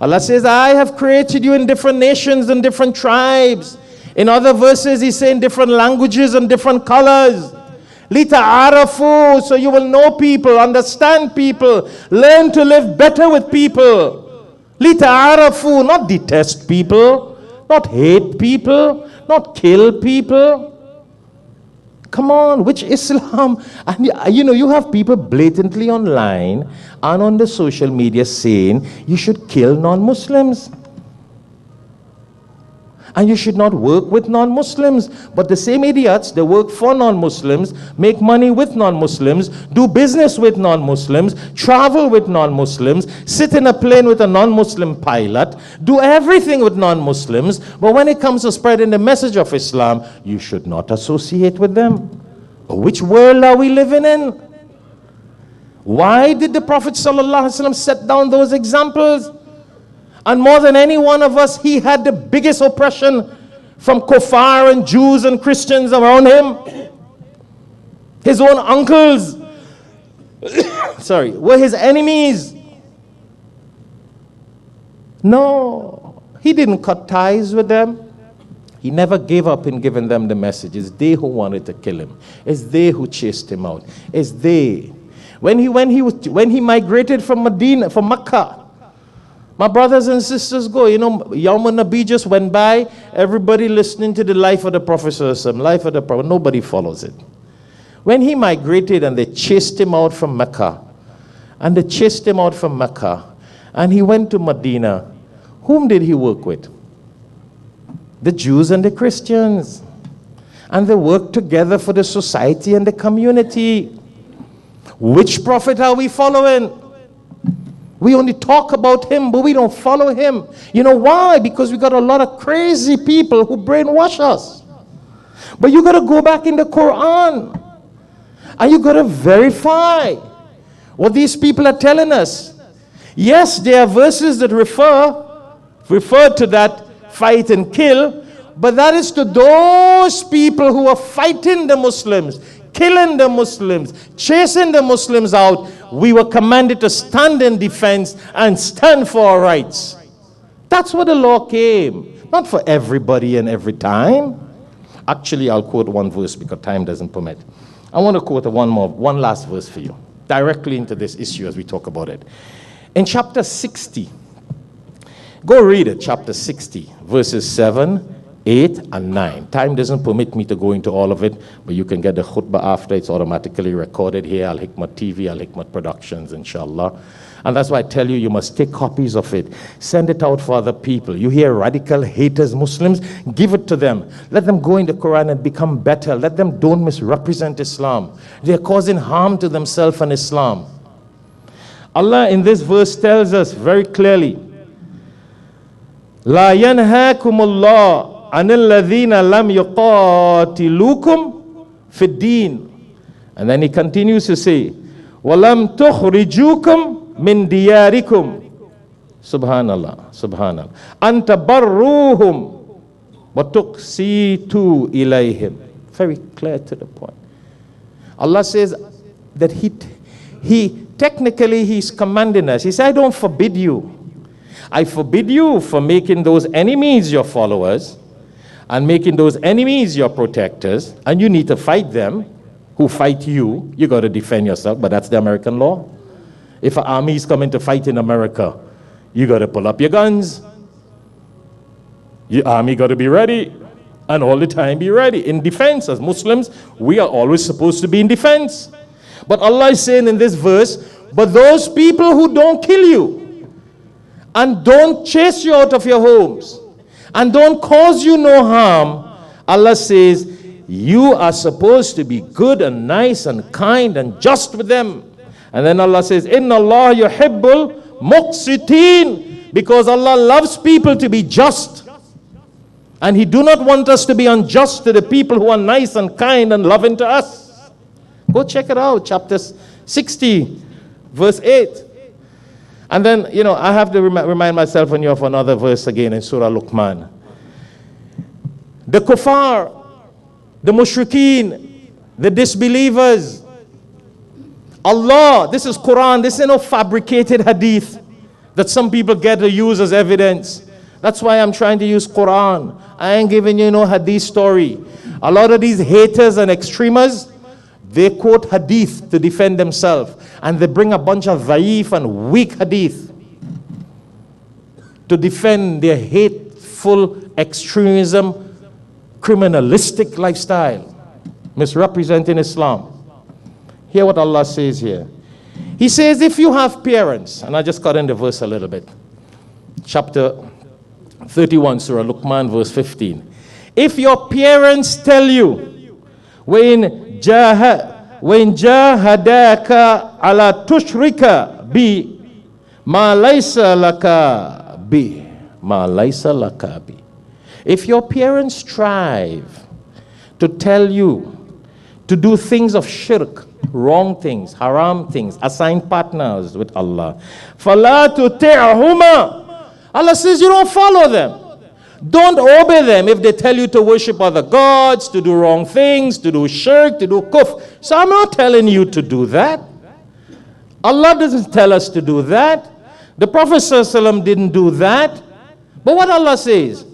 Allah says, I have created you in different nations and different tribes. In other verses, He's saying different languages and different colors. لِتَعَارَفُوا, so you will know people, understand people, learn to live better with people. لِتَعَارَفُوا, not detest people, not hate people, not kill people. Come on, which Islam? And you have people blatantly online and on the social media saying you should kill non-Muslims. And you should not work with non-Muslims. But the same idiots, they work for non-Muslims, make money with non-Muslims, do business with non-Muslims, travel with non-Muslims, sit in a plane with a non-Muslim pilot, do everything with non-Muslims. But when it comes to spreading the message of Islam, you should not associate with them. Which world are we living in? Why did the Prophet ﷺ set down those examples? And more than any one of us, he had the biggest oppression from kuffar and Jews and Christians around him. His own uncles, were his enemies. No, he didn't cut ties with them. He never gave up in giving them the message. It's they who wanted to kill him. It's they who chased him out. It's they. When he migrated from Mecca, my brothers and sisters go, Yawm al-Nabi just went by, everybody listening to the life of the Prophet, life of the Prophet, nobody follows it. When he migrated and they chased him out from Mecca, and he went to Medina, whom did he work with? The Jews and the Christians. And they worked together for the society and the community. Which prophet are we following? We only talk about him, but we don't follow him. You know why? Because we got a lot of crazy people who brainwash us. But you got to go back in the Quran. And you got to verify what these people are telling us. Yes, there are verses that refer to that fight and kill. But that is to those people who are fighting the Muslims, killing the Muslims, chasing the Muslims out. We were commanded to stand in defense and stand for our rights. That's what the law came. Not for everybody and every time. Actually, I'll quote one verse because time doesn't permit. I want to quote one last verse for you, directly into this issue as we talk about it. In chapter 60, go read it, chapter 60, verses 7, 8 and 9. Time doesn't permit me to go into all of it, but you can get the khutbah after. It's automatically recorded here, Alhikmat TV, Alhikmat Productions, inshallah. And that's why I tell you, you must take copies of it. Send it out for other people. You hear radical haters, Muslims, give it to them. Let them go in the Quran and become better. Let them don't misrepresent Islam. They're causing harm to themselves and Islam. Allah in this verse tells us very clearly, La yanhaakumullah anil ladhina lam yuqatilukum fid din. And then he continues to say, walam tukhrijukum min diyarikum. Subhanallah, subhanallah. Anta barruhum wa tuqsitu ilayhim. Very clear to the point. Allah says that he technically he's commanding us. He said, I don't forbid you. I forbid you from making those enemies your followers and making those enemies your protectors, and you need to fight them who fight you. You got to defend yourself, but that's the American law. If an army is coming to fight in America, you got to pull up your guns. Your army got to be ready, and all the time be ready. In defense, as Muslims, we are always supposed to be in defense. But Allah is saying in this verse, but those people who don't kill you, and don't chase you out of your homes, and don't cause you no harm, Allah says, you are supposed to be good and nice and kind and just with them. And then Allah says, Inna Allah yuhibbul muqsitin, because Allah loves people to be just. And He do not want us to be unjust to the people who are nice and kind and loving to us. Go check it out, chapter 60, verse 8. And then, I have to remind myself and you of another verse again in Surah Luqman. The kuffar, the mushrikeen, the disbelievers. Allah, this is Quran, this is no fabricated hadith. that some people get to use as evidence. That's why I'm trying to use Quran. I ain't giving you no hadith story. A lot of these haters and extremists, they quote hadith to defend themselves. And they bring a bunch of dhaif and weak hadith to defend their hateful extremism, criminalistic lifestyle, misrepresenting Islam. Hear what Allah says here. He says, if you have parents, and I just cut in the verse a little bit. Chapter 31, Surah Luqman, verse 15. If your parents tell you, when jahadaka ala tushrika bi ma laysa laka bi ma laysa laka bi. If your parents strive to tell you to do things of shirk, wrong things, haram things, assign partners with Allah, فَلَا تُطِعْهُمَا. Allah says you don't follow them. Don't obey them if they tell you to worship other gods, to do wrong things, to do shirk, to do kufr. So I'm not telling you to do that. Allah doesn't tell us to do that. The Prophet ﷺ didn't do that. But what Allah says,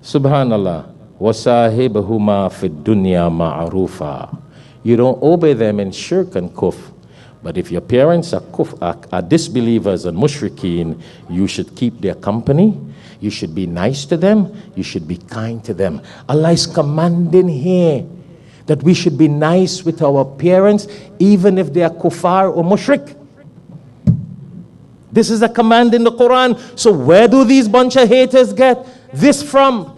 Subhanallah, وَصَاحِبْهُمَا فِي الدُّنْيَا مَعْرُوفًا. You don't obey them in shirk and kufr. But if your parents are disbelievers and mushrikeen, you should keep their company. You should be nice to them. You should be kind to them. Allah is commanding here that we should be nice with our parents, even if they are kuffar or mushrik. This is a command in the Quran. So where do these bunch of haters get this from?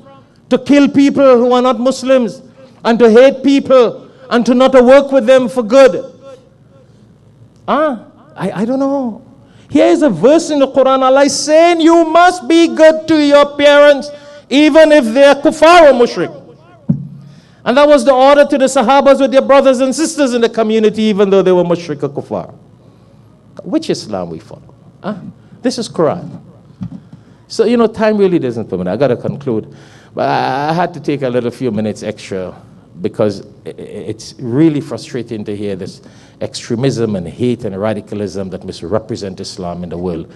To kill people who are not Muslims, and to hate people, and to not work with them for good. I don't know. Here is a verse in the Quran. Allah is saying you must be good to your parents, even if they are kuffar or mushrik. And that was the order to the Sahabas with their brothers and sisters in the community, even though they were mushrik or kuffar. Which Islam we follow? This is Quran. So, time really doesn't permit. I got to conclude. But I had to take a little few minutes extra because it's really frustrating to hear this extremism and hate and radicalism that misrepresent Islam in the world.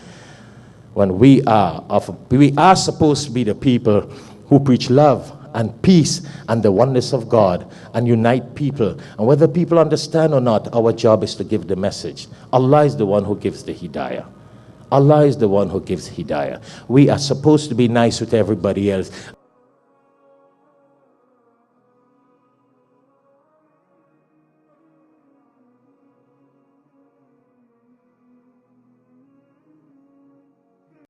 When we are supposed to be the people who preach love and peace and the oneness of God and unite people. And whether people understand or not, our job is to give the message. Allah is the one who gives the hidayah. Allah is the one who gives hidayah. We are supposed to be nice with everybody else.